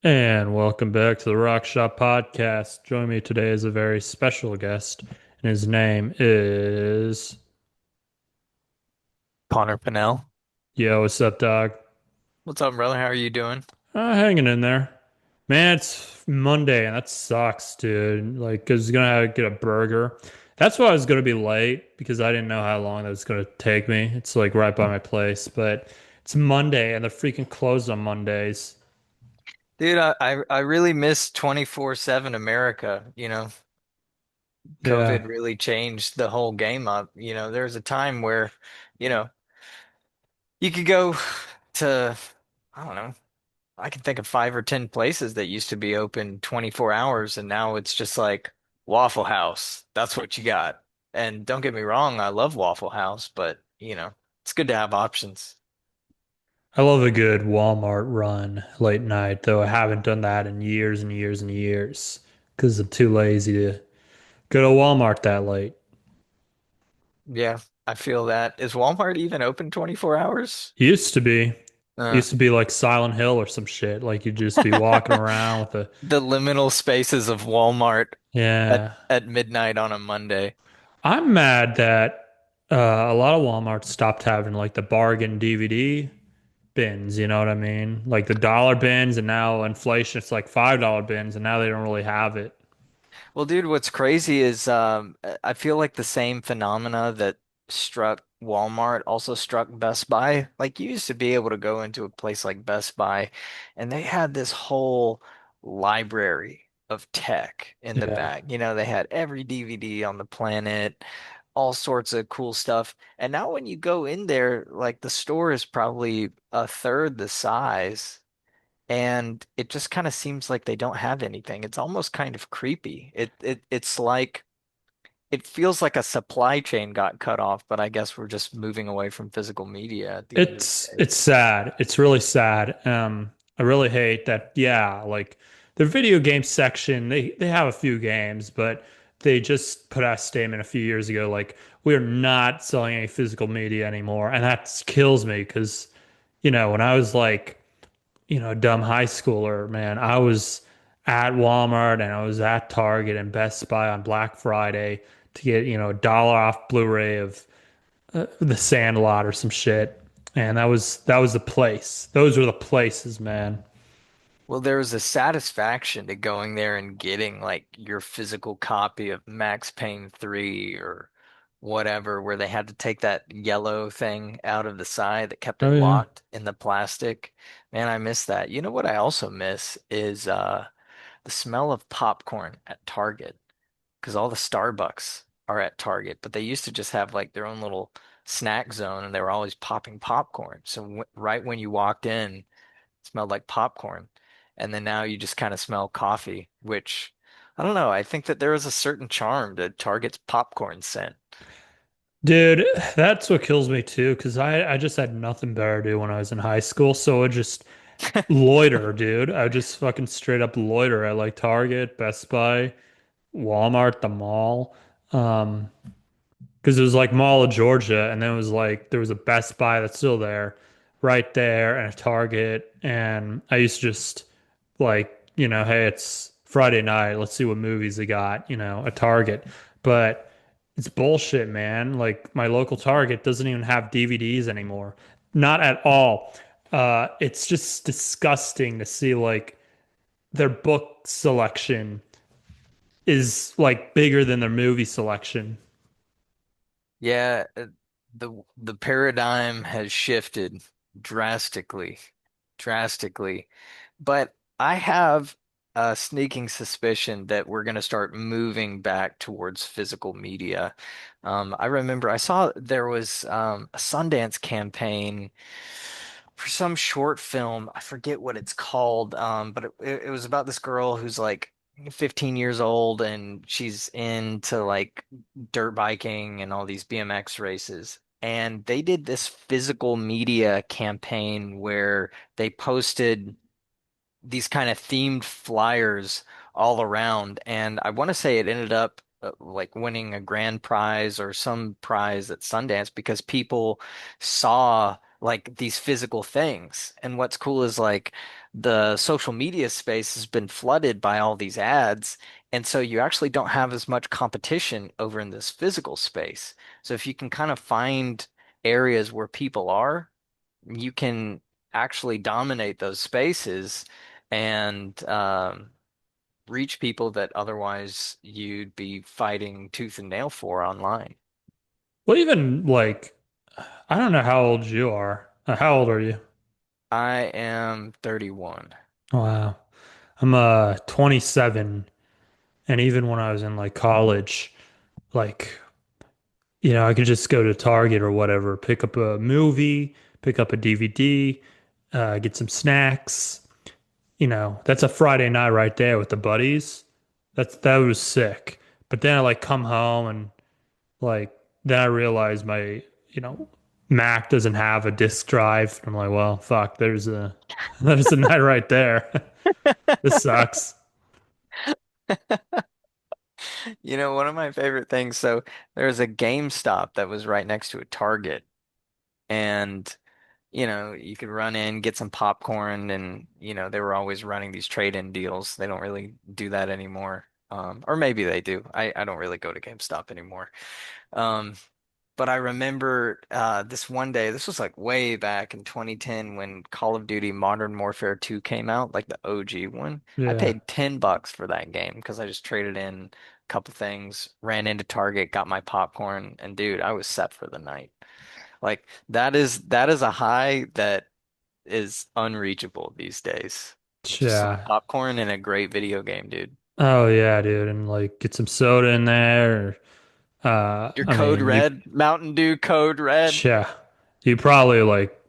And welcome back to the Rock Shop Podcast. Joining me today is a very special guest, and his name is Connor Pannell. Yo. What's up, dog? What's up, brother? How are you doing? Hanging in there. Man, it's Monday, and that sucks, dude. Like, 'cause gonna have to get a burger. That's why I was gonna be late because I didn't know how long that was gonna take me. It's like right by my place, but it's Monday, and they're freaking closed on Mondays. Dude, I really miss 24/7 America. Yeah, COVID really changed the whole game up. There was a time where, you know, you could go to, I don't know, I can think of 5 or 10 places that used to be open 24 hours, and now it's just like Waffle House. That's what you got. And don't get me wrong, I love Waffle House, but, it's good to have options. I love a good Walmart run late night, though I haven't done that in years and years and years because I'm too lazy to go to Walmart that late. Yeah, I feel that. Is Walmart even open 24 hours? Used to be, Uh, used to be like Silent Hill or some shit. Like you'd just be walking around with a, the liminal spaces of Walmart at yeah. at midnight on a Monday. I'm mad that a lot of Walmarts stopped having like the bargain DVD bins, you know what I mean? Like the dollar bins, and now inflation, it's like $5 bins, and now they don't really have it. Well, dude, what's crazy is I feel like the same phenomena that struck Walmart also struck Best Buy. Like you used to be able to go into a place like Best Buy and they had this whole library of tech in the Yeah. back. They had every DVD on the planet, all sorts of cool stuff. And now when you go in there, like the store is probably a third the size. And it just kind of seems like they don't have anything. It's almost kind of creepy. It's like it feels like a supply chain got cut off, but I guess we're just moving away from physical media at the end of the day. It's sad. It's really sad. I really hate that. Yeah, like the video game section, they have a few games, but they just put out a statement a few years ago like we're not selling any physical media anymore, and that kills me because when I was like a dumb high schooler, man, I was at Walmart and I was at Target and Best Buy on Black Friday to get a dollar off Blu-ray of the Sandlot or some shit. And that was the place. Those were the places, man. Well, there was a satisfaction to going there and getting like your physical copy of Max Payne 3 or whatever, where they had to take that yellow thing out of the side that kept it Oh yeah. locked in the plastic. Man, I miss that. You know what I also miss is the smell of popcorn at Target, because all the Starbucks are at Target, but they used to just have like their own little snack zone and they were always popping popcorn. So right when you walked in, it smelled like popcorn. And then now you just kind of smell coffee, which I don't know. I think that there is a certain charm to Target's popcorn scent. Dude, that's what kills me too, because I just had nothing better to do when I was in high school. So I just loiter, dude. I just fucking straight up loiter at like Target, Best Buy, Walmart, the mall. Um, because it was like Mall of Georgia, and then it was like there was a Best Buy that's still there, right there, and a Target. And I used to just like, hey, it's Friday night, let's see what movies they got, a Target. But it's bullshit, man. Like my local Target doesn't even have DVDs anymore. Not at all. It's just disgusting to see like their book selection is like bigger than their movie selection. Yeah, the paradigm has shifted drastically, drastically. But I have a sneaking suspicion that we're going to start moving back towards physical media. I remember I saw there was a Sundance campaign for some short film. I forget what it's called, but it was about this girl who's like 15 years old and she's into like dirt biking and all these BMX races. And they did this physical media campaign where they posted these kind of themed flyers all around. And I want to say it ended up like winning a grand prize or some prize at Sundance because people saw like these physical things. And what's cool is like the social media space has been flooded by all these ads. And so you actually don't have as much competition over in this physical space. So if you can kind of find areas where people are, you can actually dominate those spaces and reach people that otherwise you'd be fighting tooth and nail for online. Well, even like, I don't know how old you are. How old are you? I am 31. Wow. I'm 27, and even when I was in like college, like, I could just go to Target or whatever, pick up a movie, pick up a DVD, get some snacks. That's a Friday night right there with the buddies. That was sick. But then I like come home and like then I realized my, you know, Mac doesn't have a disk drive. I'm like, well, fuck, there's a there's a night right there. This sucks. You know, one of my favorite things, so there was a GameStop that was right next to a Target. And, you could run in, get some popcorn, and, they were always running these trade-in deals. They don't really do that anymore. Or maybe they do. I don't really go to GameStop anymore. Um, But I remember this one day, this was like way back in 2010 when Call of Duty Modern Warfare 2 came out, like the OG one. I Yeah. paid $10 for that game because I just traded in a couple things, ran into Target, got my popcorn, and dude, I was set for the night. Like that is a high that is unreachable these days. Just some Yeah. popcorn and a great video game, dude. Oh yeah, dude. And like get some soda in there. Your I Code mean, you Red, Mountain Dew Code Red. yeah. You probably like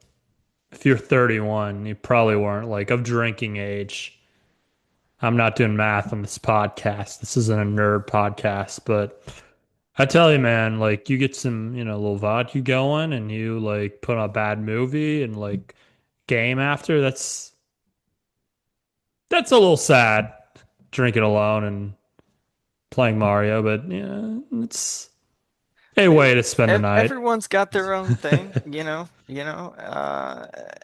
if you're 31, you probably weren't like of drinking age. I'm not doing math on this podcast. This isn't a nerd podcast, but I tell you, man, like you get some, little vodka going and you like put on a bad movie and like game after, that's a little sad drinking alone and playing Mario, but yeah, it's a way to spend the night. Everyone's got their own thing,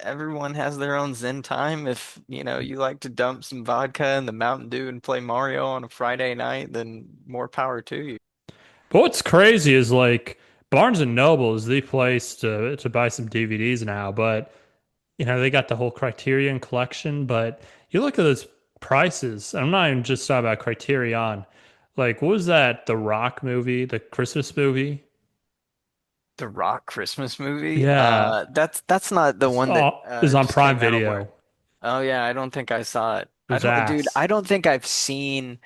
everyone has their own Zen time. If, you like to dump some vodka in the Mountain Dew and play Mario on a Friday night, then more power to you. But what's crazy is like Barnes and Noble is the place to buy some DVDs now, but they got the whole Criterion collection, but you look at those prices. I'm not even just talking about Criterion. Like, what was that? The Rock movie, the Christmas movie? The Rock Christmas movie? Yeah, That's not the one that is on just Prime came out where. Video. Oh yeah, I don't think I saw it. It was Dude, ass. I don't think I've seen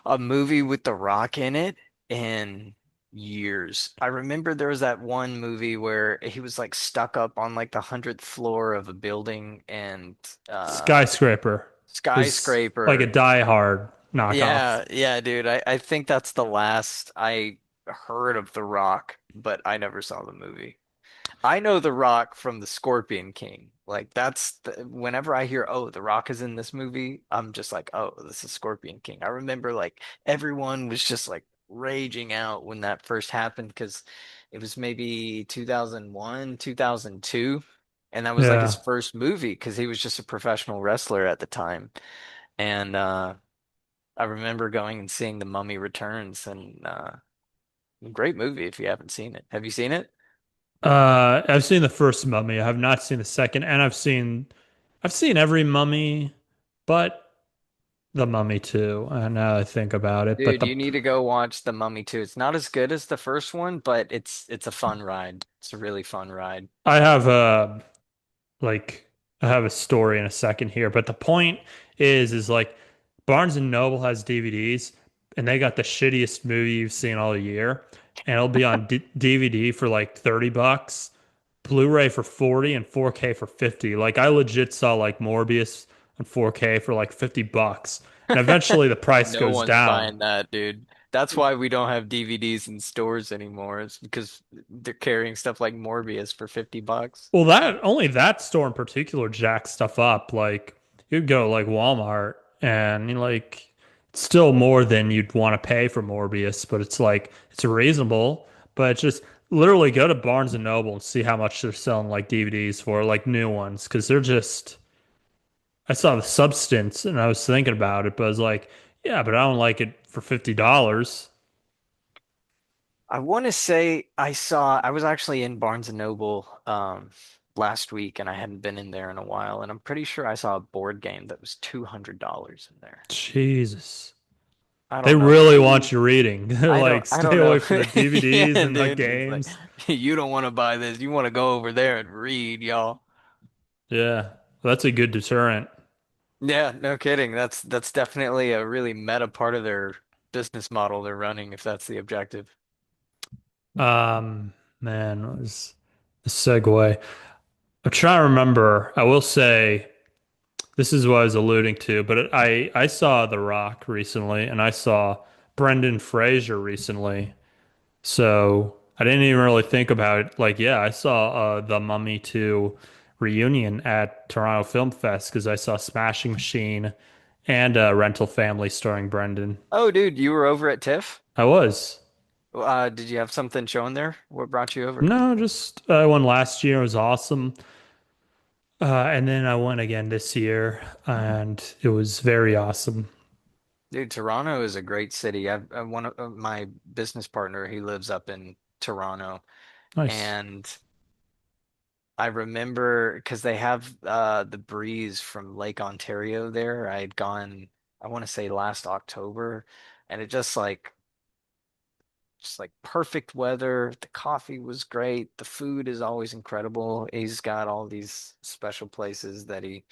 a movie with The Rock in it in years. I remember there was that one movie where he was like stuck up on like the 100th floor of a building and Skyscraper was like a skyscraper. Die Hard knockoff. Yeah, yeah, dude. I think that's the last I heard of The Rock, but I never saw the movie. I know The Rock from The Scorpion King. Like whenever I hear, oh, The Rock is in this movie, I'm just like, oh, this is Scorpion King. I remember like everyone was just like raging out when that first happened because it was maybe 2001, 2002, and that was like his Yeah. first movie because he was just a professional wrestler at the time. And I remember going and seeing The Mummy Returns, and great movie if you haven't seen it. Have you seen it? I've seen the first Mummy. I have not seen the second, and I've seen every Mummy, but the Mummy too. Now I think about it, but Dude, the you need to go watch The Mummy 2. It's not as good as the first one, but it's a fun ride. It's a really fun ride. I have like I have a story in a second here, but the point is like Barnes and Noble has DVDs and they got the shittiest movie you've seen all year, and it'll be on DVD for like $30, Blu-ray for 40 and 4K for 50. Like I legit saw like Morbius on 4K for like $50. And eventually the price No goes one's down. buying that, dude. That's why we don't have DVDs in stores anymore. It's because they're carrying stuff like Morbius for 50 bucks. Well, that store in particular jacks stuff up. Like you'd go like Walmart and like it's still more than you'd want to pay for Morbius, but it's like it's reasonable. But it's just literally go to Barnes and Noble and see how much they're selling like DVDs for, like new ones, because they're just. I saw the substance and I was thinking about it, but I was like, yeah, but I don't like it for $50. I want to say I was actually in Barnes and Noble last week and I hadn't been in there in a while and I'm pretty sure I saw a board game that was $200 in there. Jesus. I They don't know. really want Maybe you reading. They're like, I stay don't away know. from the DVDs Yeah, and the dude. It's like games. you don't want to buy this. You want to go over there and read, y'all. Yeah, that's a good deterrent. Yeah, no kidding. That's definitely a really meta part of their business model they're running if that's the objective. Um, man, what was the segue? I'm trying to remember. I will say this is what I was alluding to, but I saw The Rock recently, and I saw Brendan Fraser recently. So I didn't even really think about it. Like, yeah, I saw the Mummy 2 reunion at Toronto Film Fest because I saw Smashing Machine and Rental Family starring Brendan. Oh, dude, you were over at TIFF? I was. Did you have something showing there? What brought you over? No, just I went last year. It was awesome. And then I went again this year, and it was very awesome. Dude, Toronto is a great city. One of my business partner, he lives up in Toronto, Nice. and I remember because they have the breeze from Lake Ontario there. I had gone, I want to say last October, and it just like perfect weather. The coffee was great. The food is always incredible. He's got all these special places that he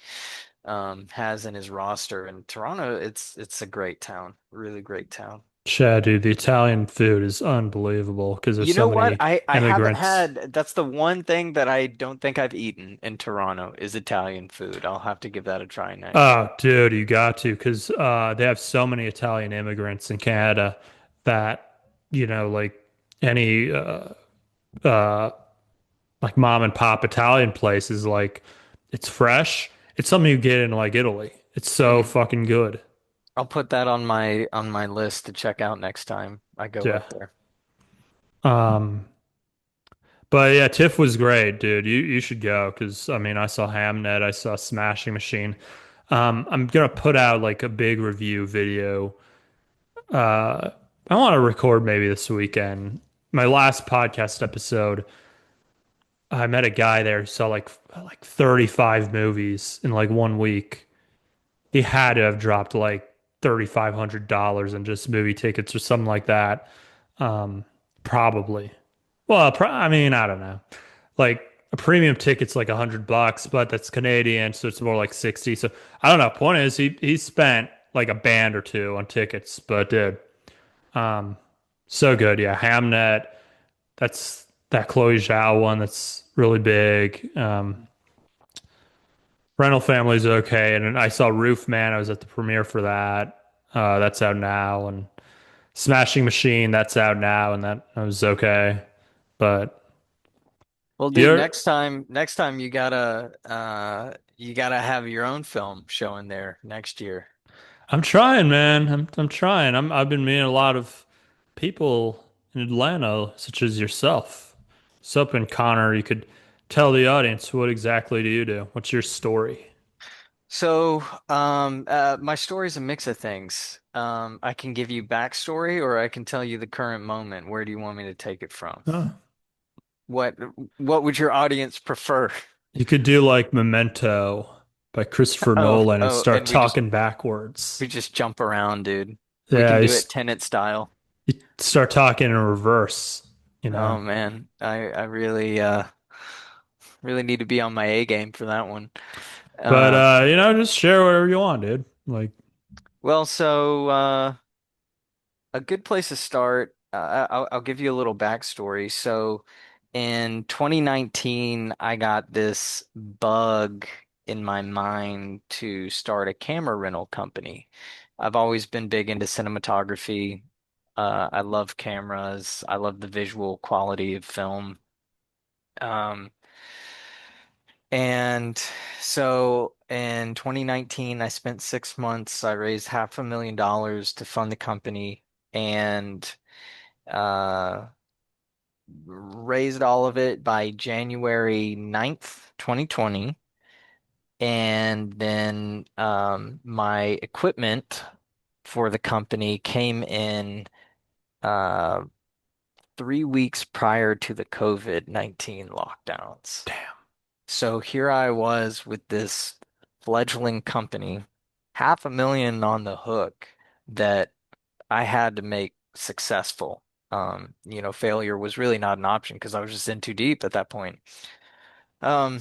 has in his roster. And Toronto, it's a great town, really great town. Chad, dude, the Italian food is unbelievable because there's You so know what? many I haven't immigrants. had, that's the one thing that I don't think I've eaten in Toronto is Italian food. I'll have to give that a try next. Oh, dude, you got to because they have so many Italian immigrants in Canada that, like any uh, like mom and pop Italian place is like it's fresh. It's something you get in like Italy. It's so Mhm. fucking good. I'll put that on my list to check out next time I go Yeah. up there. Um, but yeah, TIFF was great, dude. You should go because I mean I saw Hamnet, I saw Smashing Machine. I'm gonna put out like a big review video. Uh, I want to record maybe this weekend. My last podcast episode, I met a guy there who saw like 35 movies in like 1 week. He had to have dropped like $3,500 in just movie tickets or something like that. Um, Probably. Well, I mean, I don't know. Like a premium ticket's like $100, but that's Canadian, so it's more like 60. So I don't know. Point is, he spent like a band or two on tickets, but dude, um, so good. Yeah, Hamnet. That's that Chloe Zhao one. That's really big. Rental Family's okay, and then I saw Roof Man. I was at the premiere for that. That's out now, and Smashing Machine. That's out now, and that was okay. But Well, dude, you're, next time you gotta have your own film showing there next year. I'm trying, man. I'm trying. I've been meeting a lot of people in Atlanta, such as yourself. So, up in Connor, you could tell the audience what exactly do you do? What's your story? So, my story's a mix of things. I can give you backstory or I can tell you the current moment. Where do you want me to take it from? Oh, What what would your audience prefer? you could do like Memento by Christopher Nolan and start And talking we backwards. just jump around, dude. We Yeah, can do it Tenet style. you start talking in reverse, you Oh know. man, I really really need to be on my A game for that one. But Um, just share whatever you want, dude. Like, well, so a good place to start, I'll give you a little backstory. So in 2019, I got this bug in my mind to start a camera rental company. I've always been big into cinematography. I love cameras. I love the visual quality of film. Um, and so in 2019, I spent 6 months. I raised $500,000 to fund the company. And uh, raised all of it by January 9th, 2020. And then my equipment for the company came in uh, 3 weeks prior to the COVID-19 lockdowns. Damn. So here I was with this fledgling company, 500,000 on the hook that I had to make successful. Failure was really not an option because I was just in too deep at that point. Um,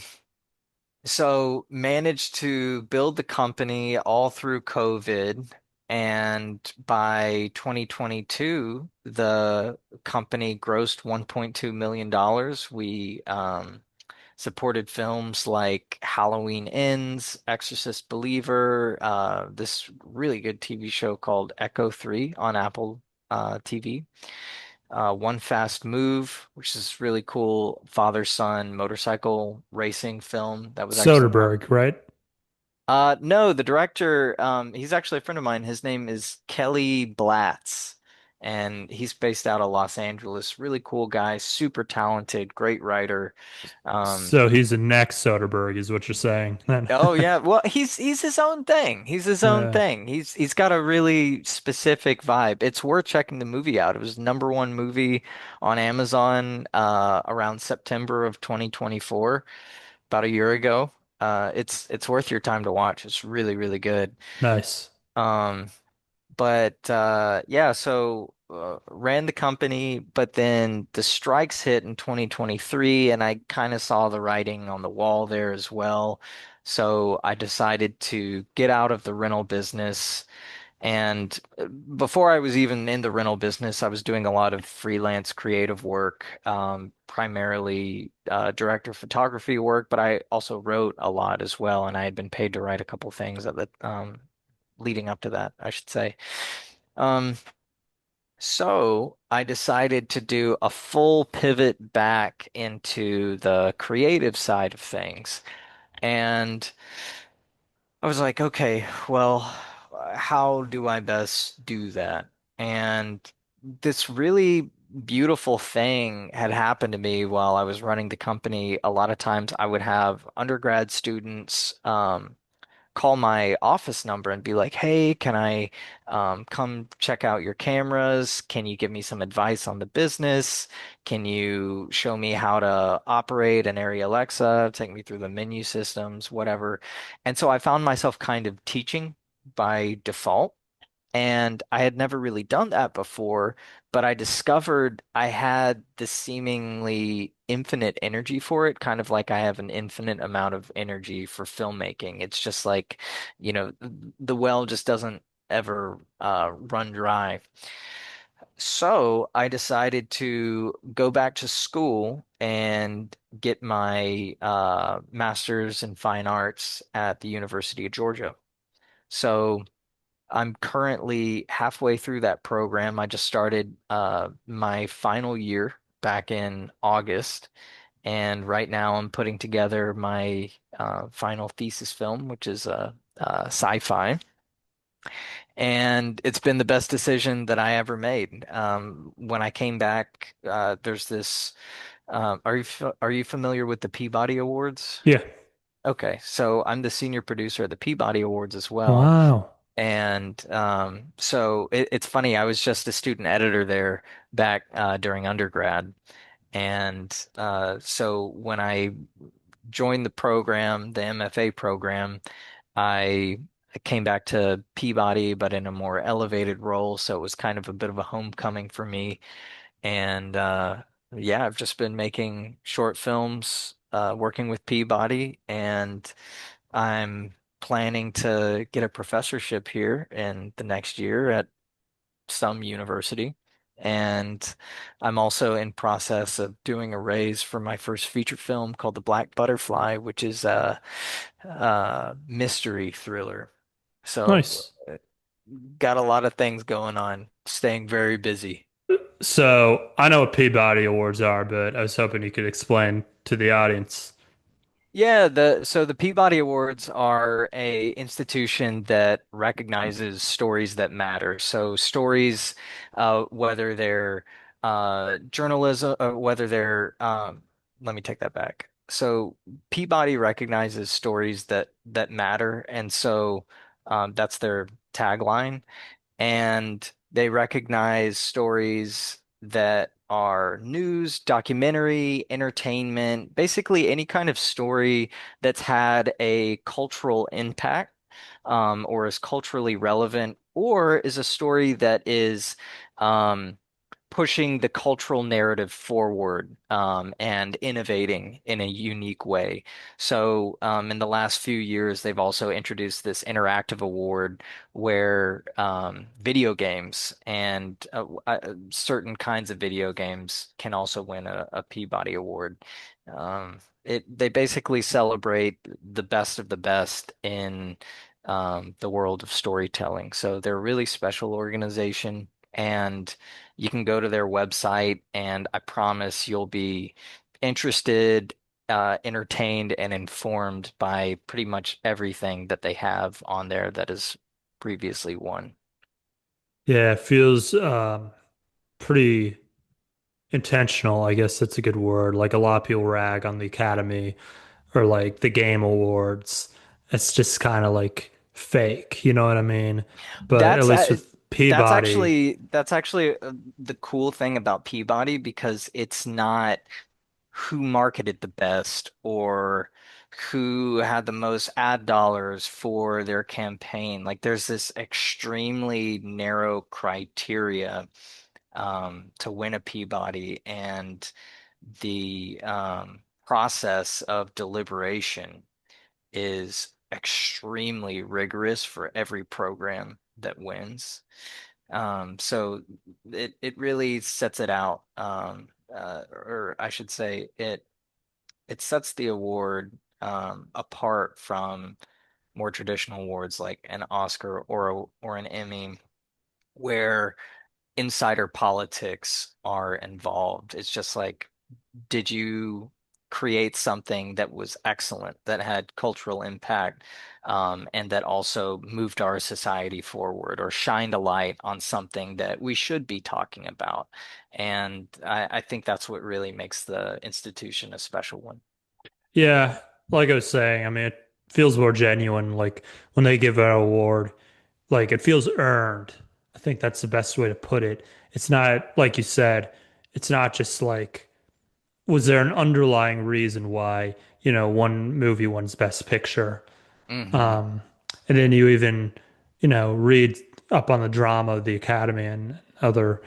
so managed to build the company all through COVID, and by 2022, the company grossed $1.2 million. We supported films like Halloween Ends, Exorcist Believer, this really good TV show called Echo 3 on Apple TV. One Fast Move, which is really cool father-son motorcycle racing film that was actually on. Soderbergh, right? No, the director, he's actually a friend of mine. His name is Kelly Blatz, and he's based out of Los Angeles. Really cool guy, super talented, great writer. So He he's the next Soderbergh, is what you're saying. Then, Oh yeah, well he's his own thing. He's his own yeah, thing. He's got a really specific vibe. It's worth checking the movie out. It was number one movie on Amazon around September of 2024, about a year ago. It's worth your time to watch. It's really, really good. nice. Um but yeah, so ran the company, but then the strikes hit in 2023, and I kind of saw the writing on the wall there as well. So I decided to get out of the rental business. And before I was even in the rental business, I was doing a lot of freelance creative work, primarily director of photography work, but I also wrote a lot as well. And I had been paid to write a couple things at the leading up to that, I should say. Um, so I decided to do a full pivot back into the creative side of things. And I was like, okay, well, how do I best do that? And this really beautiful thing had happened to me while I was running the company. A lot of times I would have undergrad students, call my office number and be like, "Hey, can I come check out your cameras? Can you give me some advice on the business? Can you show me how to operate an Area Alexa? Take me through the menu systems, whatever." And so I found myself kind of teaching by default. And I had never really done that before, but I discovered I had this seemingly infinite energy for it, kind of like I have an infinite amount of energy for filmmaking. It's just like, the well just doesn't ever run dry. So I decided to go back to school and get my master's in fine arts at the University of Georgia. So I'm currently halfway through that program. I just started my final year back in August, and right now I'm putting together my final thesis film, which is sci-fi. And it's been the best decision that I ever made. When I came back, there's this. Are you familiar with the Peabody Awards? Yeah. Okay, so I'm the senior producer of the Peabody Awards as well. Wow. And so it's funny, I was just a student editor there back during undergrad. And so when I joined the program, the MFA program, I came back to Peabody, but in a more elevated role. So it was kind of a bit of a homecoming for me. And yeah, I've just been making short films, working with Peabody, and I'm planning to get a professorship here in the next year at some university. And I'm also in process of doing a raise for my first feature film called The Black Butterfly, which is a mystery thriller. So Nice. got a lot of things going on, staying very busy. So I know what Peabody Awards are, but I was hoping you could explain to the audience. Yeah, the Peabody Awards are a institution that recognizes stories that matter. So stories, whether they're journalism, whether they're, let me take that back. So Peabody recognizes stories that matter, and so that's their tagline. And they recognize stories that are news, documentary, entertainment, basically any kind of story that's had a cultural impact, or is culturally relevant, or is a story that is um, pushing the cultural narrative forward, and innovating in a unique way. So, in the last few years, they've also introduced this interactive award where video games and certain kinds of video games can also win a Peabody Award. They basically celebrate the best of the best in the world of storytelling. So they're a really special organization, and you can go to their website, and I promise you'll be interested, entertained, and informed by pretty much everything that they have on there that is previously won. Yeah, it feels pretty intentional, I guess that's a good word. Like a lot of people rag on the Academy or like the Game Awards. It's just kind of like fake, you know what I mean? But at That's least with Peabody, that's actually the cool thing about Peabody, because it's not who marketed the best or who had the most ad dollars for their campaign. Like there's this extremely narrow criteria to win a Peabody, and the process of deliberation is extremely rigorous for every program that wins. So it really sets it out, or I should say, it sets the award apart from more traditional awards like an Oscar or an Emmy, where insider politics are involved. It's just like, did you create something that was excellent, that had cultural impact, and that also moved our society forward, or shined a light on something that we should be talking about? And I think that's what really makes the institution a special one. yeah, like I was saying, I mean, it feels more genuine. Like when they give an award, like it feels earned. I think that's the best way to put it. It's not, like you said, it's not just like, was there an underlying reason why, one movie wins Best Picture? Hmm. Um, and then you even, read up on the drama of the Academy and other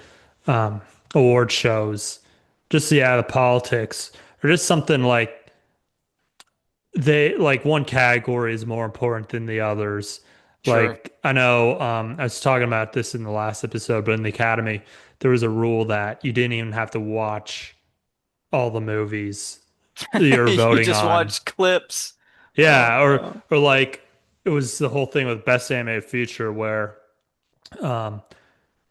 um, award shows. Just, yeah, the politics, or just something like like one category is more important than the others. Sure. Like I know I was talking about this in the last episode, but in the Academy, there was a rule that you didn't even have to watch all the movies you're You voting just on. watch clips. Oh Yeah, or no. or like it was the whole thing with Best Animated Feature where um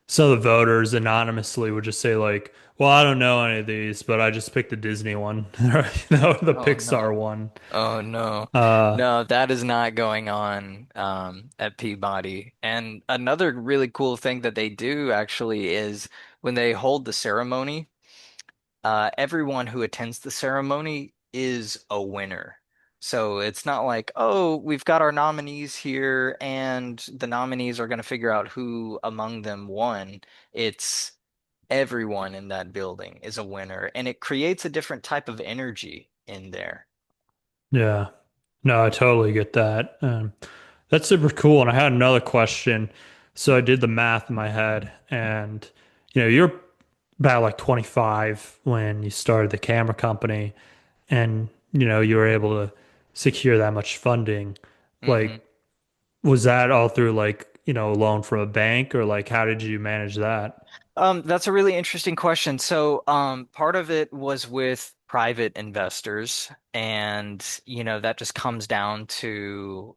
some of the voters anonymously would just say like, "Well, I don't know any of these, but I just picked the Disney one, or the Oh Pixar no. one." Oh no. Uh, No, that is not going on at Peabody. And another really cool thing that they do actually is when they hold the ceremony, everyone who attends the ceremony is a winner. So it's not like, oh, we've got our nominees here and the nominees are going to figure out who among them won. It's everyone in that building is a winner, and it creates a different type of energy in there. yeah. No, I totally get that. That's super cool. And I had another question. So I did the math in my head, and you're about like 25 when you started the camera company, and you were able to secure that much funding. Hmm. Like, was that all through like, a loan from a bank, or like how did you manage that? That's a really interesting question. So, part of it was with private investors, and that just comes down to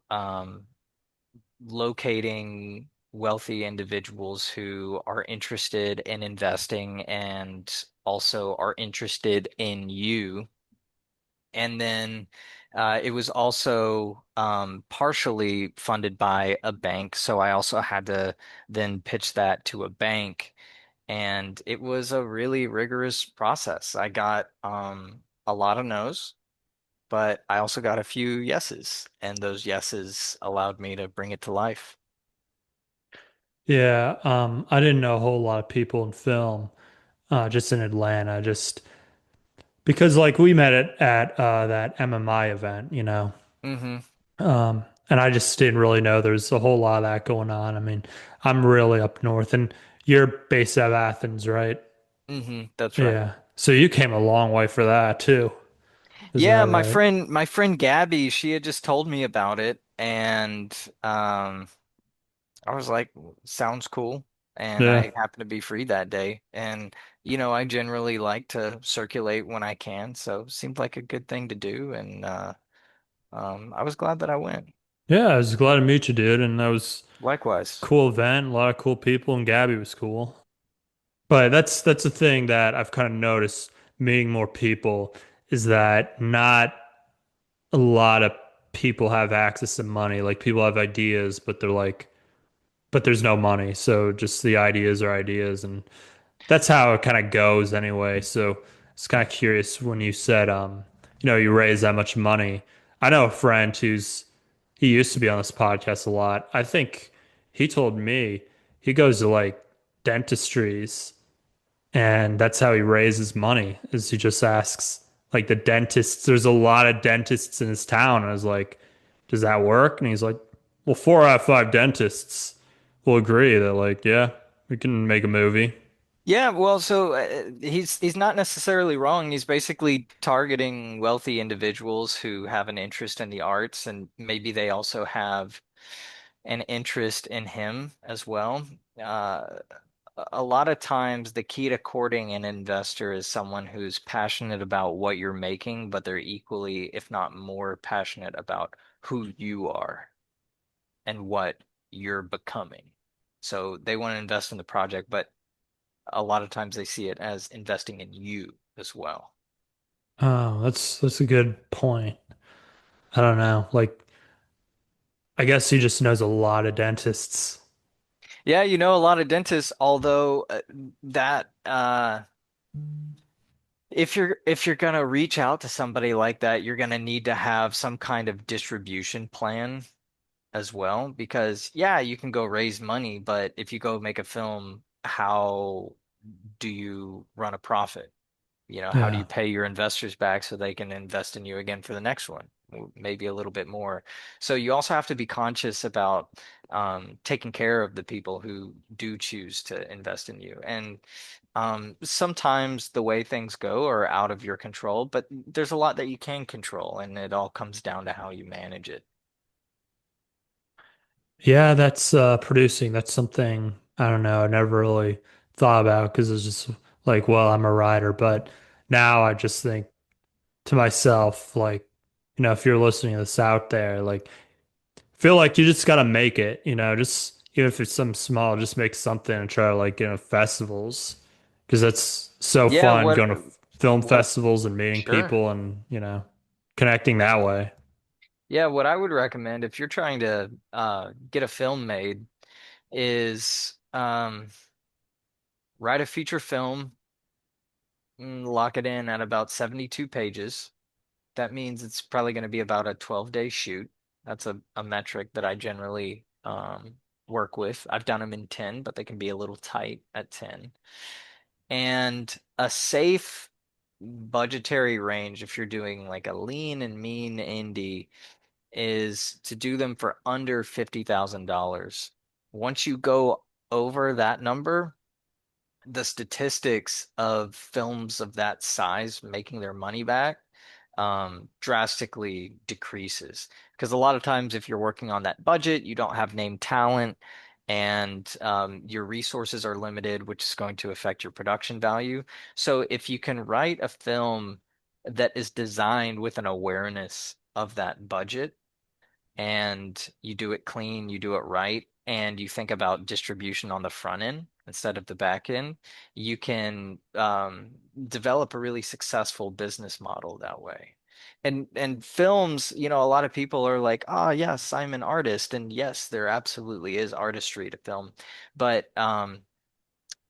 locating wealthy individuals who are interested in investing and also are interested in you. And then it was also partially funded by a bank. So I also had to then pitch that to a bank. And it was a really rigorous process. I got a lot of no's, but I also got a few yeses, and those yeses allowed me to bring it to life. Yeah, I didn't know a whole lot of people in film, just in Atlanta, just because like we met at that MMI event, you know. Hmm. And I just didn't really know there's a whole lot of that going on. I mean, I'm really up north, and you're based out of Athens, right? That's right. Yeah. So you came a long way for that too. Is that Yeah, right? my friend Gabby, she had just told me about it, and um, I was like, sounds cool. And Yeah. I happened to be free that day, and I generally like to circulate when I can, so it seemed like a good thing to do, and I was glad that I went. Yeah, I was glad to meet you, dude. And that was a Likewise. cool event, a lot of cool people, and Gabby was cool. But that's the thing that I've kind of noticed meeting more people is that not a lot of people have access to money. Like people have ideas, but they're like, but there's no money. So just the ideas are ideas, and that's how it kind of goes anyway. So it's kind of curious when you said, you raise that much money. I know a friend he used to be on this podcast a lot. I think he told me he goes to like dentistries and that's how he raises money is he just asks like the dentists. There's a lot of dentists in his town. And I was like, does that work? And he's like, well, 4 out of 5 dentists will agree that like, yeah, we can make a movie. Yeah, well, so he's not necessarily wrong. He's basically targeting wealthy individuals who have an interest in the arts, and maybe they also have an interest in him as well. Uh, a lot of times, the key to courting an investor is someone who's passionate about what you're making, but they're equally, if not more, passionate about who you are and what you're becoming. So they want to invest in the project, but a lot of times they see it as investing in you as well. Oh, that's a good point. I don't know. Like, I guess he just knows a lot of dentists. Yeah, a lot of dentists, although that if you're gonna reach out to somebody like that, you're gonna need to have some kind of distribution plan as well, because yeah, you can go raise money, but if you go make a film, how do you run a profit? How do you Yeah. pay your investors back so they can invest in you again for the next one? Maybe a little bit more. So you also have to be conscious about taking care of the people who do choose to invest in you. And sometimes the way things go are out of your control, but there's a lot that you can control, and it all comes down to how you manage it. Yeah, that's producing. That's something I don't know. I never really thought about because it's just like, well, I'm a writer, but now I just think to myself, like, if you're listening to this out there, like, feel like you just gotta make it, just even if it's something small, just make something and try to like get into festivals because that's so Yeah, fun going to film what, festivals and meeting sure. people and, connecting that way. Yeah, what I would recommend if you're trying to get a film made is write a feature film, lock it in at about 72 pages. That means it's probably going to be about a 12-day shoot. That's a metric that I generally work with. I've done them in 10, but they can be a little tight at 10. And a safe budgetary range, if you're doing like a lean and mean indie, is to do them for under $50,000. Once you go over that number, the statistics of films of that size making their money back drastically decreases. Because a lot of times, if you're working on that budget, you don't have named talent and your resources are limited, which is going to affect your production value. So, if you can write a film that is designed with an awareness of that budget, and you do it clean, you do it right, and you think about distribution on the front end instead of the back end, you can develop a really successful business model that way. And films, a lot of people are like, "Ah, yes, I'm an artist," and yes, there absolutely is artistry to film, but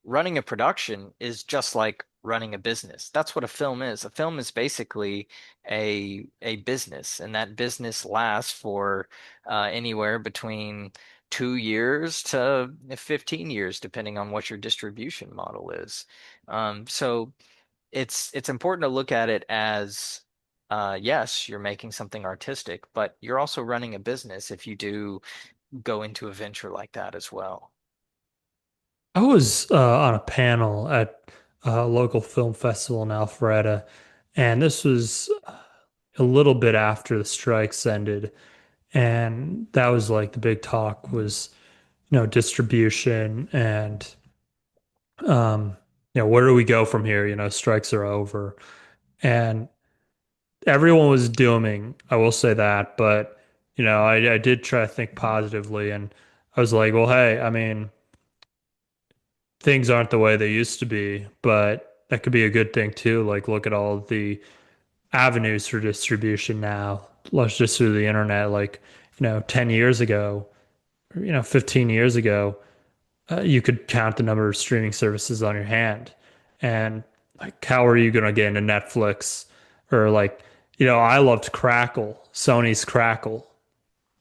running a production is just like running a business. That's what a film is. A film is basically a business, and that business lasts for anywhere between 2 years to 15 years, depending on what your distribution model is. So it's important to look at it as yes, you're making something artistic, but you're also running a business if you do go into a venture like that as well. I was on a panel at a local film festival in Alpharetta, and this was a little bit after the strikes ended, and that was like the big talk was, distribution and um, where do we go from here? Strikes are over, and everyone was dooming. I will say that, but I did try to think positively, and I was like, well, hey, I mean, things aren't the way they used to be, but that could be a good thing too. Like, look at all the avenues for distribution now. Let's just through the internet. Like, 10 years ago, or, 15 years ago, you could count the number of streaming services on your hand. And like, how are you going to get into Netflix? Or like, I loved Crackle, Sony's Crackle.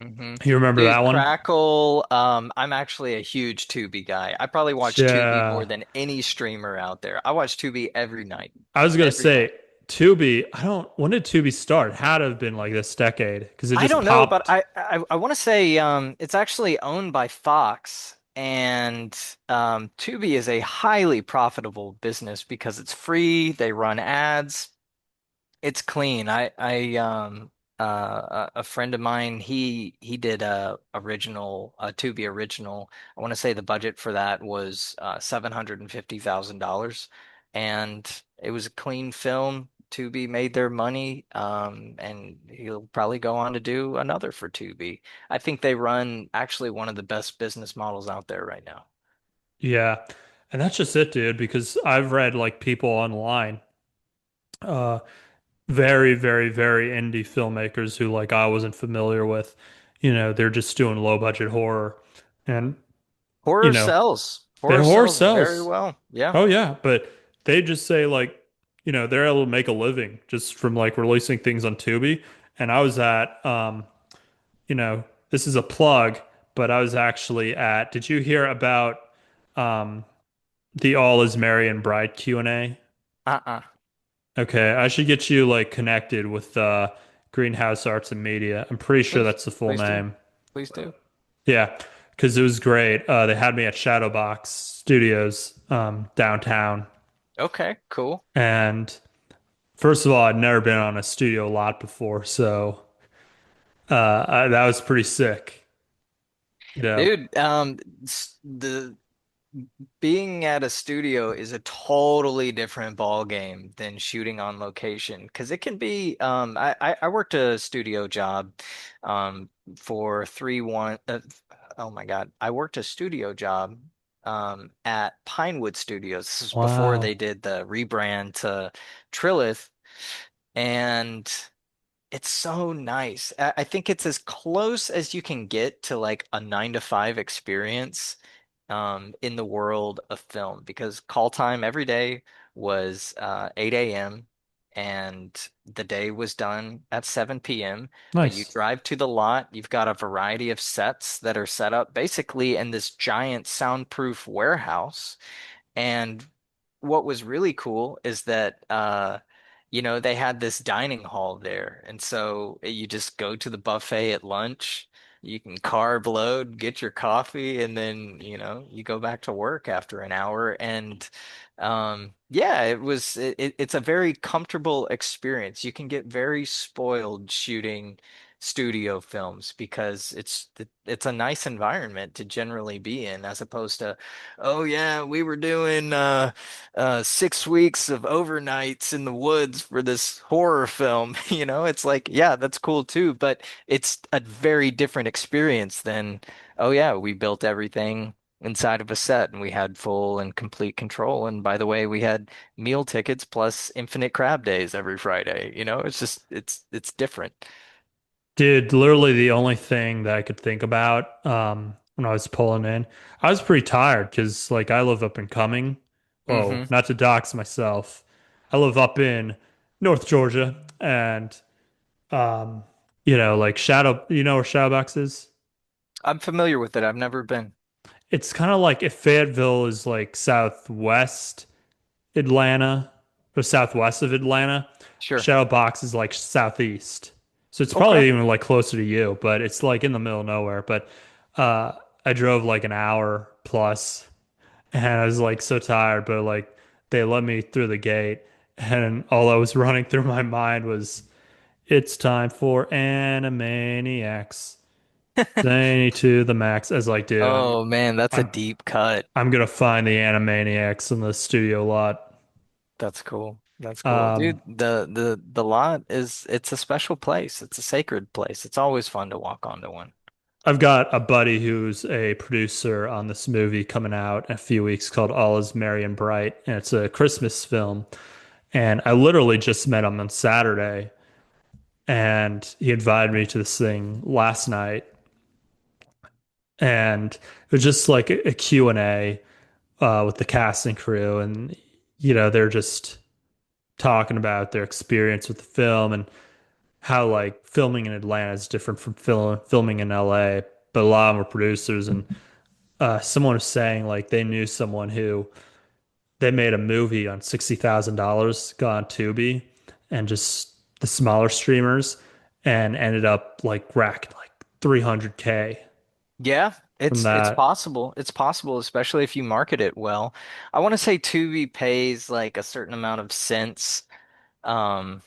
hmm You remember that Dude, one? Crackle, I'm actually a huge Tubi guy. I probably watch Tubi more Yeah. than any streamer out there. I watch Tubi every night. I was gonna Every say night. Tubi. I don't. When did Tubi start? Had to have been like this decade because it I just don't know, but popped. I want to say it's actually owned by Fox, and Tubi is a highly profitable business because it's free, they run ads. It's clean. A friend of mine, he did a original, a Tubi original. I want to say the budget for that was $750,000, and it was a clean film. Tubi made their money, and he'll probably go on to do another for Tubi. I think they run actually one of the best business models out there right now. Yeah, and that's just it, dude. Because I've read like people online, uh, very, very, very indie filmmakers who like I wasn't familiar with. They're just doing low budget horror, and you Horror know, sells. their Horror horror sells very sells. well. Yeah. Oh yeah, but they just say like, they're able to make a living just from like releasing things on Tubi. And I was at this is a plug, but I was actually at, did you hear about um the All Is Merry and Bride Q&A? Uh-uh. Okay, I should get you like connected with Greenhouse Arts and Media. I'm pretty sure Please, that's the full please do. name. Please do. Yeah, because it was great. They had me at Shadowbox Studios downtown. Okay, cool. And first of all, I'd never been on a studio lot before, so that was pretty sick. You know, Dude, the being at a studio is a totally different ball game than shooting on location because it can be I worked a studio job um for 3-1 oh my God. I worked a studio job at Pinewood Studios. This is before they wow. did the rebrand to Trilith, and it's so nice. I think it's as close as you can get to like a 9 to 5 experience in the world of film because call time every day was 8 a.m. and the day was done at 7 p.m. But you Nice. drive to the lot, you've got a variety of sets that are set up basically in this giant soundproof warehouse. And what was really cool is that they had this dining hall there. And so you just go to the buffet at lunch, you can carb load, get your coffee, and then, you go back to work after an hour. And yeah, it's a very comfortable experience. You can get very spoiled shooting studio films because it's a nice environment to generally be in as opposed to, oh yeah, we were doing 6 weeks of overnights in the woods for this horror film. It's like, yeah, that's cool too, but it's a very different experience than, oh yeah, we built everything inside of a set and we had full and complete control. And by the way, we had meal tickets plus infinite crab days every Friday. It's just it's different. Dude, literally the only thing that I could think about. when I was pulling in. I was pretty tired because like I live up in Cumming. Oh, Hmm. not to dox myself. I live up in North Georgia and um like Shadow, you know where Shadowbox is? I'm familiar with it. I've never been. It's kind of like if Fayetteville is like southwest Atlanta or southwest of Atlanta, Sure. Shadowbox is like southeast. So it's Okay. probably even like closer to you, but it's like in the middle of nowhere. But uh I drove like an hour plus and I was like so tired, but like they let me through the gate and all that was running through my mind was it's time for Animaniacs. Zany to the max. I was like, dude, Oh man, that's a I'm deep cut. I'm gonna find the Animaniacs in the studio lot. That's cool. That's cool. Um, Dude, the lot is it's a special place. It's a sacred place. It's always fun to walk onto one. I've got a buddy who's a producer on this movie coming out in a few weeks called All Is Merry and Bright, and it's a Christmas film. And I literally just met him on Saturday, and he invited me to this thing last night, and it was just like a Q&A with the cast and crew, and they're just talking about their experience with the film and how like filming in Atlanta is different from filming in LA, but a lot of them are producers and someone was saying like they knew someone who they made a movie on $60,000, got on Tubi and just the smaller streamers and ended up like racked like 300K Yeah, from it's that. possible. It's possible, especially if you market it well. I want to say Tubi pays like a certain amount of cents, um,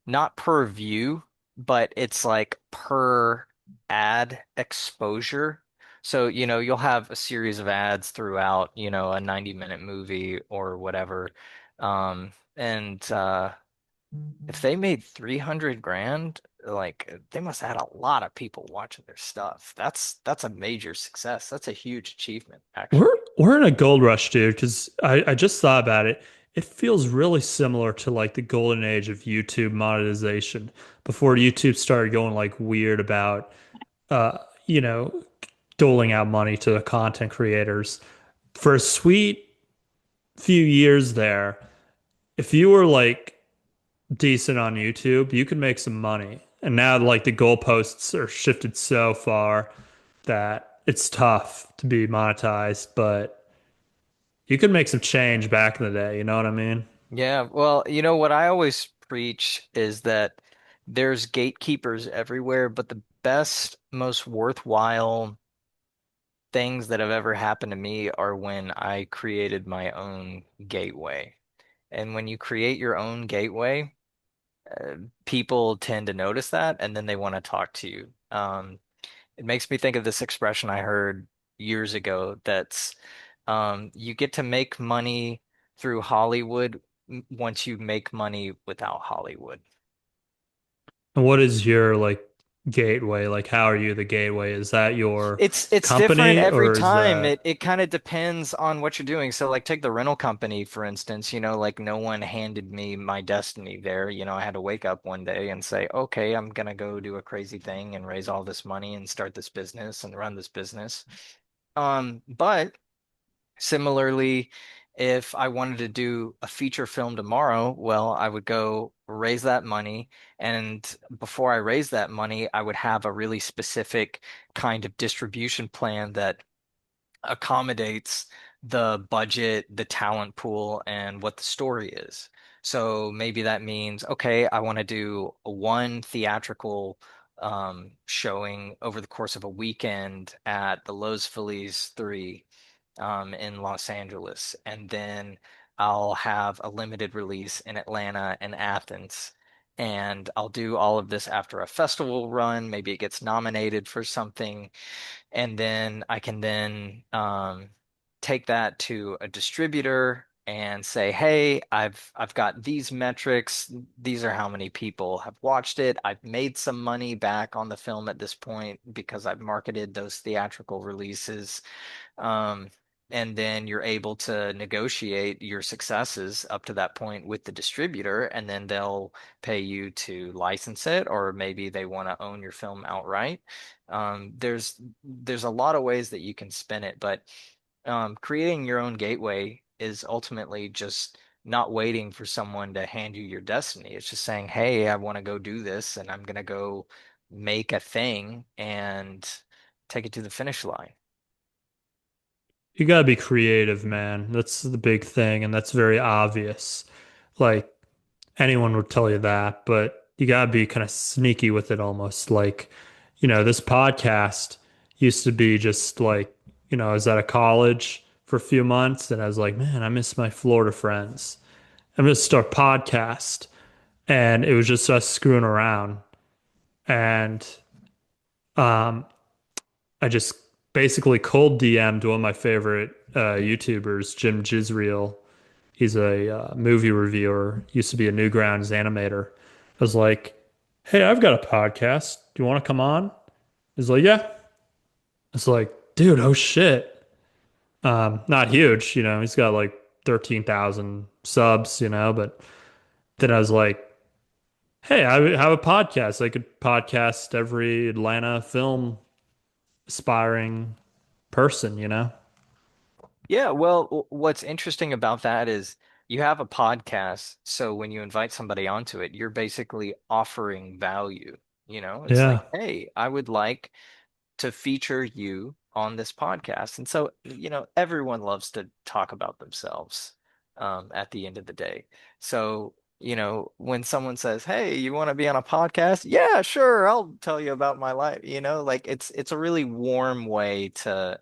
not per view, but it's like per ad exposure. So, you'll have a series of ads throughout, a 90-minute movie or whatever. And if they made 300 grand, like they must have had a lot of people watching their stuff. That's a major success. That's a huge achievement, We're actually. we're in a gold rush, dude, because I just thought about it. It feels really similar to like the golden age of YouTube monetization before YouTube started going like weird about uh, you know, doling out money to the content creators. For a sweet few years there, if you were like decent on YouTube, you could make some money. And now like the goalposts are shifted so far that it's tough to be monetized, but you could make some change back in the day, you know what I mean? Yeah, well, what I always preach is that there's gatekeepers everywhere, but the best, most worthwhile things that have ever happened to me are when I created my own gateway. And when you create your own gateway, uh, people tend to notice that and then they want to talk to you. It makes me think of this expression I heard years ago that's you get to make money through Hollywood once you make money without Hollywood. And what is your like gateway? Like how are you the gateway? Is that your It's different company every or is time. that It kind of depends on what you're doing. So like take the rental company for instance, like no one handed me my destiny there. I had to wake up one day and say, "Okay, I'm gonna go do a crazy thing and raise all this money and start this business and run this business." But similarly, if I wanted to do a feature film tomorrow, well, I would go raise that money. And before I raise that money, I would have a really specific kind of distribution plan that accommodates the budget, the talent pool, and what the story is. So maybe that means, okay, I want to do one theatrical showing over the course of a weekend at the Lowe's Phillies 3 in Los Angeles. And then I'll have a limited release in Atlanta and Athens. And I'll do all of this after a festival run. Maybe it gets nominated for something and then I can then take that to a distributor and say, "Hey, I've got these metrics. These are how many people have watched it. I've made some money back on the film at this point because I've marketed those theatrical releases." and then you're able to negotiate your successes up to that point with the distributor, and then they'll pay you to license it, or maybe they want to own your film outright. There's a lot of ways that you can spin it, but creating your own gateway is ultimately just not waiting for someone to hand you your destiny. It's just saying, hey, I want to go do this, and I'm gonna go make a thing and take it to the finish line. You gotta be creative, man. That's the big thing, and that's very obvious. Like anyone would tell you that, but you gotta be kind of sneaky with it almost. Like, this podcast used to be just like, I was out of college for a few months and I was like, man, I miss my Florida friends. I'm gonna start a podcast. And it was just us screwing around. And um, I just basically cold DM'd one of my favorite YouTubers, Jim Jizreel. He's a movie reviewer, used to be a Newgrounds animator. I was like, hey, I've got a podcast. Do you want to come on? He's like, yeah. It's like, dude, oh shit. Not huge, he's got like 13,000 subs, but then I was like, hey, I have a podcast. I could podcast every Atlanta film aspiring person. Yeah, well, what's interesting about that is you have a podcast, so when you invite somebody onto it, you're basically offering value. It's like, Yeah. hey, I would like to feature you on this podcast. And so, everyone loves to talk about themselves at the end of the day. So, when someone says, "Hey, you want to be on a podcast?" Yeah, sure, I'll tell you about my life. Like it's a really warm way to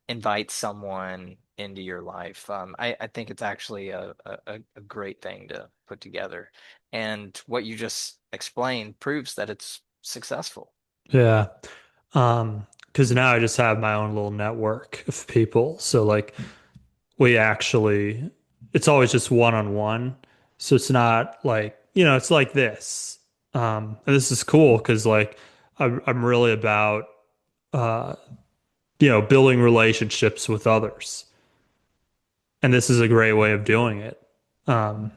invite someone into your life. I think it's actually a great thing to put together. And what you just explained proves that it's successful. Yeah. Because now I just have my own little network of people. So like we actually it's always just one on one. So it's not like, it's like this. And this is cool because like I'm really about uh, building relationships with others. And this is a great way of doing it. Um,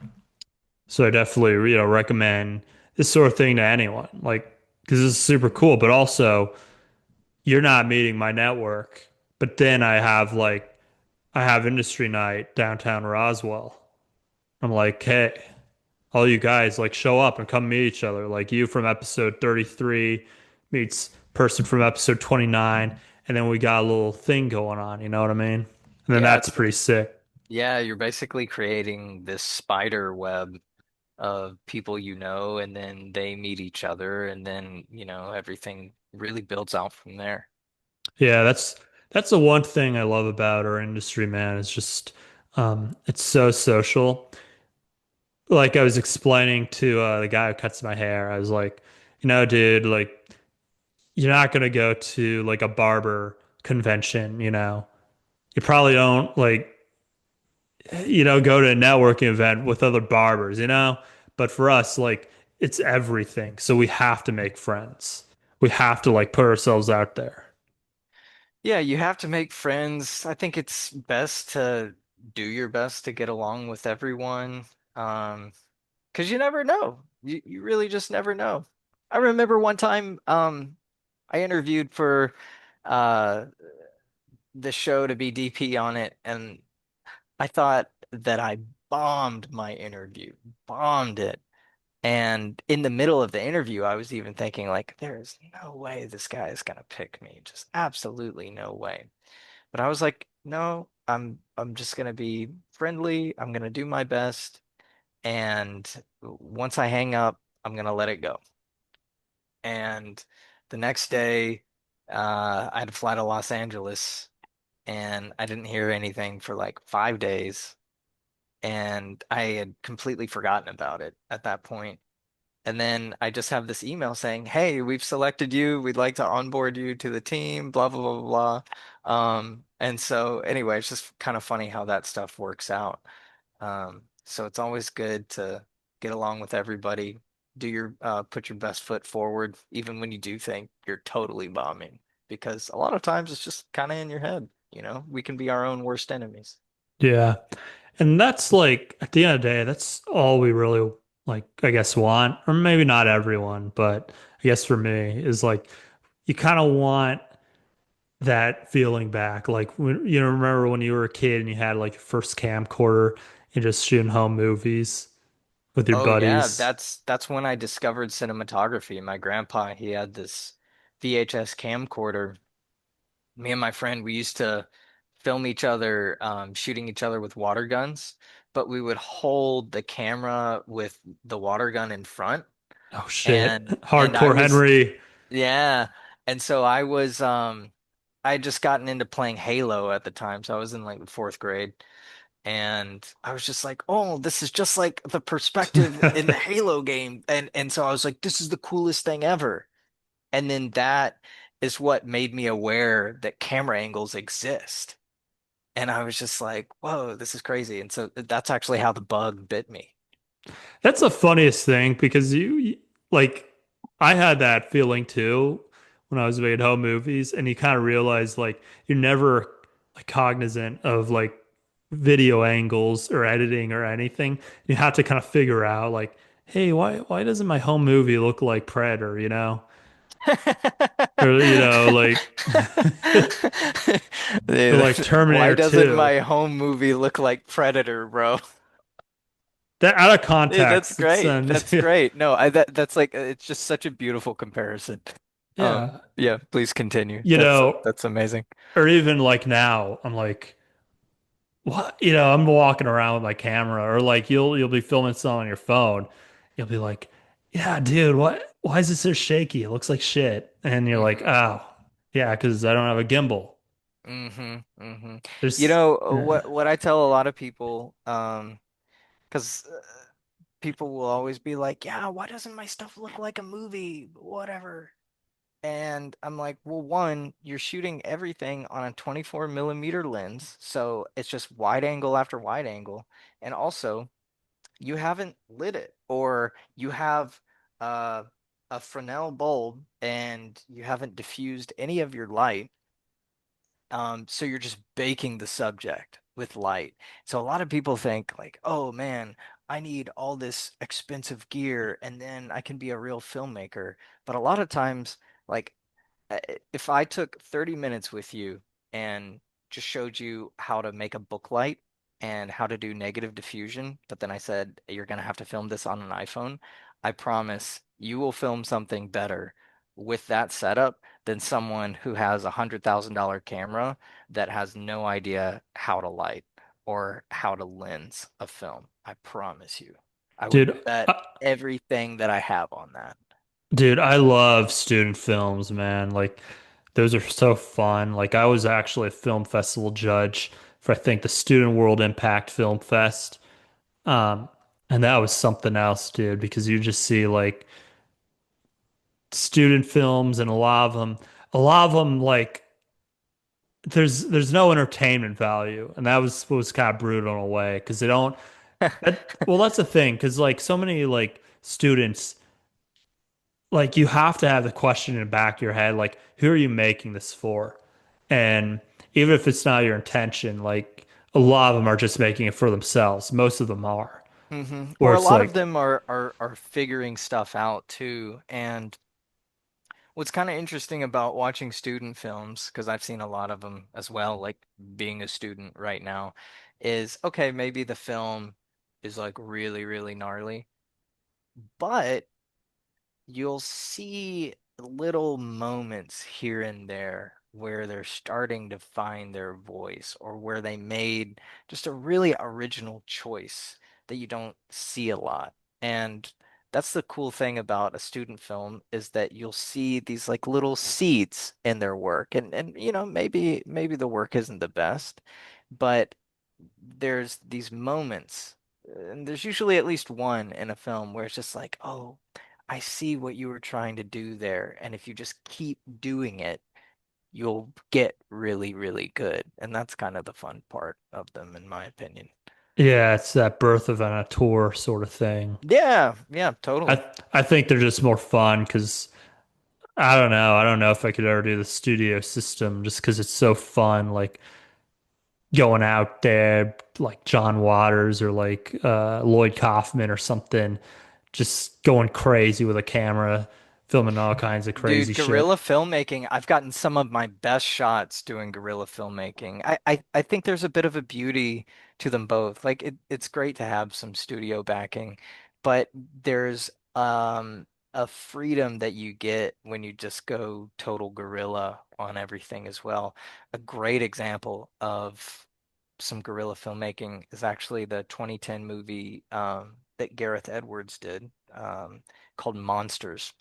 so I definitely, recommend this sort of thing to anyone, like, because this is super cool. But also, you're not meeting my network. But then I have industry night downtown Roswell. I'm like, hey, all you guys, like, show up and come meet each other. Like, you from episode 33 meets person from episode 29. And then we got a little thing going on. You know what I mean? And then Yeah, that's pretty sick. yeah, you're basically creating this spider web of people and then they meet each other, and then, everything really builds out from there. Yeah, that's the one thing I love about our industry, man. It's just it's so social. Like I was explaining to the guy who cuts my hair, I was like, dude, like you're not gonna go to like a barber convention. You probably don't like, go to a networking event with other barbers. But for us, like it's everything. So we have to make friends. We have to like put ourselves out there. Yeah, you have to make friends. I think it's best to do your best to get along with everyone. Um, because you never know. You really just never know. I remember one time I interviewed for uh the show to be DP on it, and I thought that I bombed my interview, bombed it. And in the middle of the interview, I was even thinking, like, there's no way this guy is gonna pick me. Just absolutely no way. But I was like, no, I'm just gonna be friendly. I'm gonna do my best. And once I hang up, I'm gonna let it go. And the next day, I had to fly to Los Angeles, and I didn't hear anything for like 5 days. And I had completely forgotten about it at that point. And then I just have this email saying, "Hey, we've selected you. We'd like to onboard you to the team, blah, blah, blah, blah, blah." And so anyway, it's just kind of funny how that stuff works out. So it's always good to get along with everybody, put your best foot forward, even when you do think you're totally bombing, because a lot of times it's just kind of in your head. you know? We can be our own worst enemies. Yeah. And that's like at the end of the day, that's all we really like, I guess, want, or maybe not everyone, but I guess for me is like you kind of want that feeling back. Like when you know, remember when you were a kid and you had like your first camcorder and just shooting home movies with your Oh yeah, buddies. that's when I discovered cinematography. My grandpa, he had this VHS camcorder. Me and my friend, we used to film each other, shooting each other with water guns, but we would hold the camera with the water gun in front. Oh shit. And I Hardcore was, Henry. yeah. And so I had just gotten into playing Halo at the time, so I was in like the fourth grade. And I was just like, oh, this is just like the perspective in the Halo game. And so I was like, this is the coolest thing ever. And then that is what made me aware that camera angles exist. And I was just like, whoa, this is crazy. And so that's actually how the bug bit me. That's the funniest thing because like I had that feeling too when I was making home movies, and you kind of realize like you're never like cognizant of like video angles or editing or anything. You have to kind of figure out like, hey, why doesn't my home movie look like Predator, you know? Or like or like Why Terminator doesn't 2. my home movie look like Predator, bro? That out of That's context, it great. sounds That's great. No, that's like it's just such a beautiful comparison. yeah. Yeah, please continue. You know, That's amazing. or even like now, I'm like, what? I'm walking around with my camera, or like you'll be filming something on your phone. You'll be like, yeah, dude, what? Why is it so shaky? It looks like shit. And you're like, Hmm. oh, yeah, because I don't have a gimbal. Hmm. You There's, know yeah. what I tell a lot of people, because people will always be like, "Yeah, why doesn't my stuff look like a movie? Whatever." And I'm like, "Well, one, you're shooting everything on a 24 millimeter lens, so it's just wide angle after wide angle, and also you haven't lit it, or you have uh, a Fresnel bulb and you haven't diffused any of your light." So you're just baking the subject with light. So a lot of people think like, oh man, I need all this expensive gear and then I can be a real filmmaker. But a lot of times, like if I took 30 minutes with you and just showed you how to make a book light and how to do negative diffusion, but then I said you're gonna have to film this on an iPhone, I promise you will film something better with that setup than someone who has $100,000 camera that has no idea how to light or how to lens a film. I promise you. I would Dude, bet everything that I have on that. dude, I love student films, man. Like, those are so fun. Like, I was actually a film festival judge for, I think, the Student World Impact Film Fest. Um, and that was something else, dude, because you just see like student films and a lot of them like there's no entertainment value, and that was what was kind of brutal in a way because they don't. Well, that's the thing because like so many like students, like you have to have the question in the back of your head, like who are you making this for? And even if it's not your intention, like a lot of them are just making it for themselves. Most of them are, where Or a it's lot of like, them are figuring stuff out too. And what's kind of interesting about watching student films, because I've seen a lot of them as well, like being a student right now, is okay, maybe the film is like really, really gnarly, but you'll see little moments here and there where they're starting to find their voice or where they made just a really original choice that you don't see a lot. And that's the cool thing about a student film is that you'll see these like little seeds in their work. And you know, maybe the work isn't the best, but there's these moments, and there's usually at least one in a film where it's just like, oh, I see what you were trying to do there. And if you just keep doing it, you'll get really, really good. And that's kind of the fun part of them, in my opinion. yeah, it's that birth of an auteur sort of thing. Yeah, yeah, I totally. I think they're just more fun because I don't know. I don't know if I could ever do the studio system just because it's so fun. Like going out there like John Waters or like Lloyd Kaufman or something, just going crazy with a camera, filming all kinds of crazy Dude, shit. guerrilla filmmaking, I've gotten some of my best shots doing guerrilla filmmaking. I think there's a bit of a beauty to them both. Like it's great to have some studio backing, but there's a freedom that you get when you just go total guerrilla on everything as well. A great example of some guerrilla filmmaking is actually the 2010 movie that Gareth Edwards did called Monsters.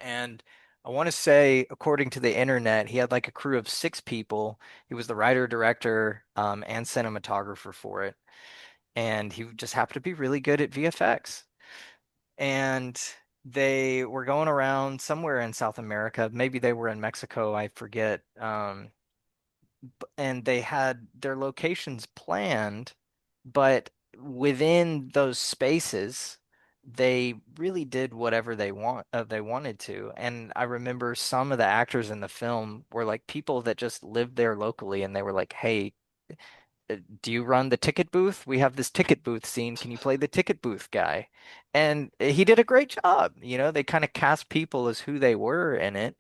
And I want to say, according to the internet, he had like a crew of 6 people. He was the writer, director, and cinematographer for it. And he just happened to be really good at VFX. And they were going around somewhere in South America. Maybe they were in Mexico, I forget. And they had their locations planned, but within those spaces, they really did whatever they wanted to. And I remember some of the actors in the film were like people that just lived there locally, and they were like, "Hey, do you run the ticket booth? We have this ticket booth scene. Can you play the ticket booth guy?" And he did a great job. They kind of cast people as who they were in it,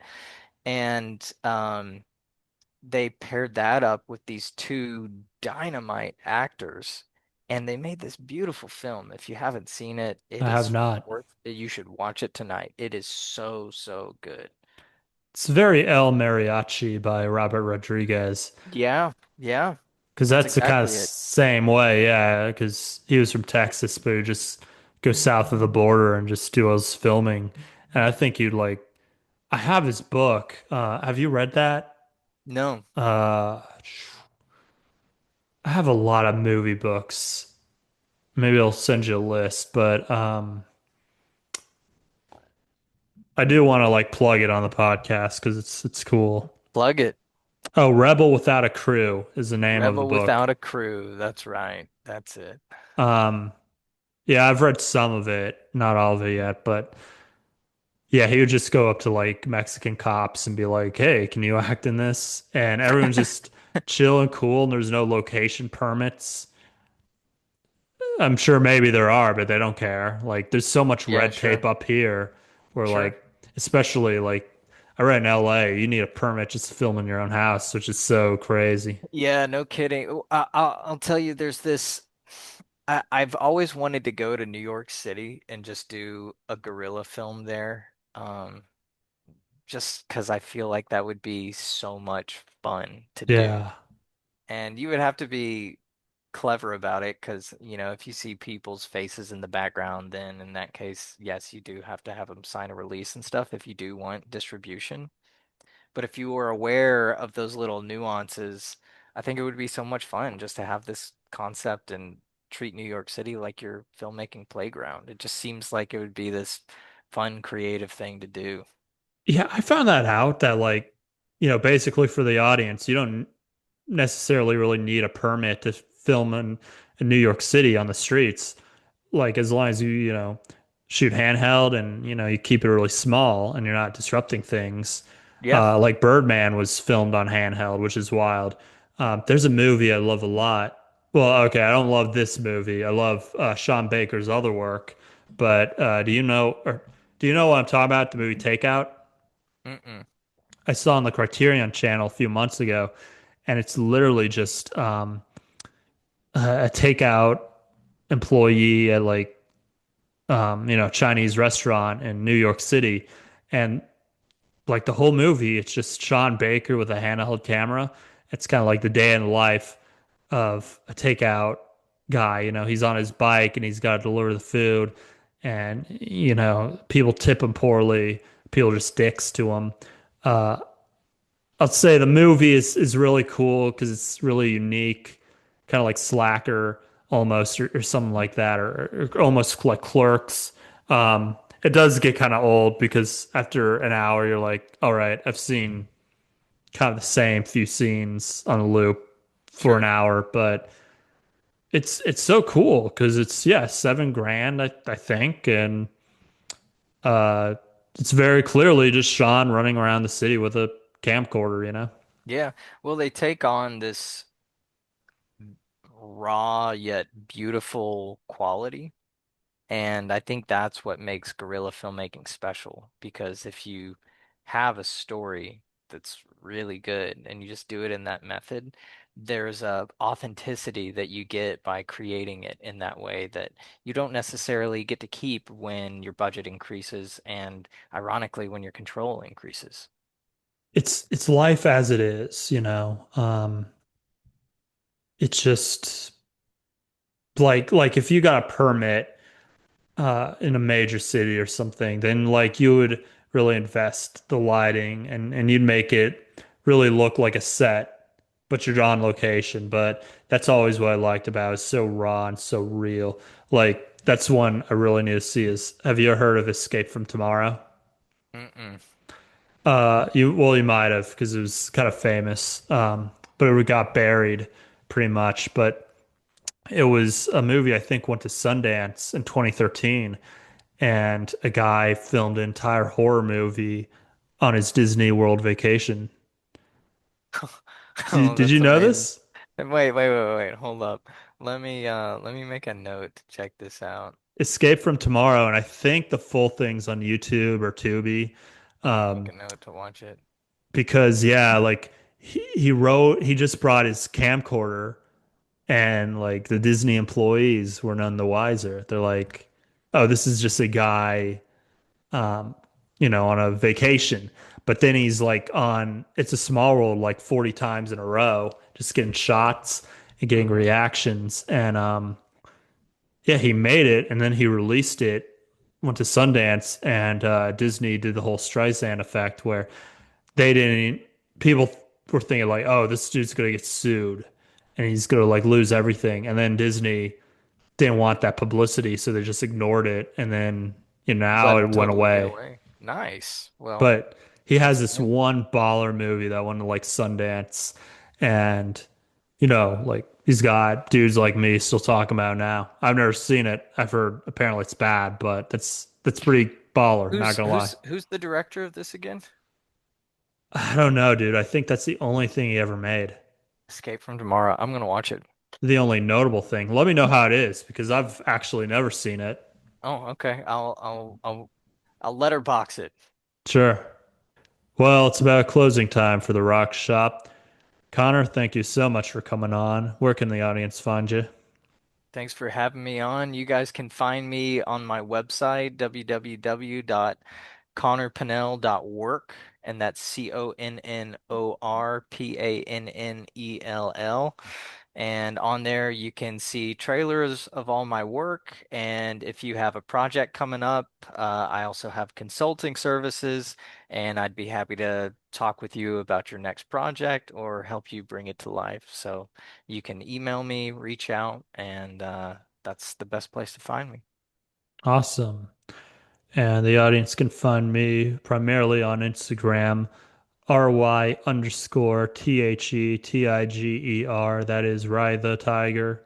and they paired that up with these two dynamite actors, and they made this beautiful film. If you haven't seen it, it I have is not. you should watch it tonight. It is so, so good. It's very El Mariachi by Robert Rodriguez. Yeah, yeah, Because that's that's the kind of exactly it. same way, yeah. Because he was from Texas, but he just go south of the border and just do his filming. And I think you'd like. I have his book. Have you read that? No, Uh, I have a lot of movie books. Maybe I'll send you a list, but I do want to like plug it on the podcast because it's cool. plug it. Oh, Rebel Without a Crew is the name of the Rebel book. Without a Crew. That's right. That's it. Um, yeah, I've read some of it, not all of it yet, but yeah, he would just go up to like Mexican cops and be like, "Hey, can you act in this?" And everyone's just chill and cool, and there's no location permits. I'm sure maybe there are, but they don't care. Like, there's so much Yeah, red sure. tape up here where, Sure. like, especially like I read in LA, you need a permit just to film in your own house, which is so crazy. Yeah, no kidding. I'll tell you, there's this. I've always wanted to go to New York City and just do a guerrilla film there. Just because I feel like that would be so much fun to do. Yeah. And you would have to be clever about it because, if you see people's faces in the background, then in that case, yes, you do have to have them sign a release and stuff if you do want distribution. But if you were aware of those little nuances, I think it would be so much fun just to have this concept and treat New York City like your filmmaking playground. It just seems like it would be this fun, creative thing to do. Yeah, I found that out that like, basically for the audience, you don't necessarily really need a permit to film in New York City on the streets. Like as long as you shoot handheld and you keep it really small and you're not disrupting things. Yeah. Like Birdman was filmed on handheld, which is wild. There's a movie I love a lot. Well, okay, I don't love this movie. I love Sean Baker's other work, but do you know what I'm talking about? The movie Takeout. Mm-mm. I saw on the Criterion channel a few months ago, and it's literally just a takeout employee at like Chinese restaurant in New York City, and like the whole movie, it's just Sean Baker with a handheld camera. It's kind of like the day in the life of a takeout guy. He's on his bike and he's got to deliver the food, and people tip him poorly. People are just dicks to him. Uh, I'll say the movie is really cool because it's really unique, kind of like Slacker almost, or something like that, or almost like Clerks. It does get kind of old because after an hour, you're like, all right, I've seen kind of the same few scenes on a loop for an Sure. hour, but it's so cool because it's yeah, 7 grand I think, and uh, it's very clearly just Sean running around the city with a camcorder. Yeah. Well, they take on this. raw yet beautiful quality. And I think that's what makes guerrilla filmmaking special because if you have a story that's really good and you just do it in that method, there's a authenticity that you get by creating it in that way that you don't necessarily get to keep when your budget increases and ironically when your control increases. It's life as it is, you know. It's just like if you got a permit in a major city or something, then like you would really invest the lighting and you'd make it really look like a set, but you're on location. But that's always what I liked about it. It's so raw and so real. Like that's one I really need to see is have you ever heard of Escape from Tomorrow? Mm-mm. You might have because it was kind of famous, but it got buried pretty much. But it was a movie I think went to Sundance in 2013, and a guy filmed an entire horror movie on his Disney World vacation. Oh, Did you that's know amazing. this? Wait, hold up. Let me make a note to check this out. Escape from Tomorrow, and I think the full thing's on YouTube or Tubi. I'm gonna make Um, a note to watch it. because yeah, like he just brought his camcorder and like the Disney employees were none the wiser. They're like, oh, this is just a guy um, on a vacation. But then he's like on It's a Small World like 40 times in a row, just getting shots and getting Hmm. reactions. And yeah, he made it and then he released it, went to Sundance, and Disney did the whole Streisand effect where they didn't, people were thinking like, oh, this dude's gonna get sued and he's gonna like lose everything. And then Disney didn't want that publicity, so they just ignored it. And then, now Let it him went totally get away. away. Nice. Well, But he has that's this great. one baller movie that went to like Sundance, and like he's got dudes like me still talking about it now. I've never seen it. I've heard apparently it's bad, but that's pretty baller, not gonna lie. Who's the director of this again? I don't know, dude. I think that's the only thing he ever made. Escape from Tomorrow. I'm gonna watch it. The only notable thing. Let me know how it is because I've actually never seen it. Oh, okay. I'll letterbox it. Sure. Well, it's about closing time for the Rock Shop. Connor, thank you so much for coming on. Where can the audience find you? Thanks for having me on. You guys can find me on my website, www.connorpannell.work, and that's ConnorPannell. And on there, you can see trailers of all my work. And if you have a project coming up, I also have consulting services, and I'd be happy to talk with you about your next project or help you bring it to life. So you can email me, reach out, and that's the best place to find me. Awesome. And the audience can find me primarily on Instagram, RY_THETIGER. That is Rye the Tiger.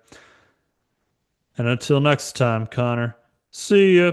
And until next time, Connor, see ya.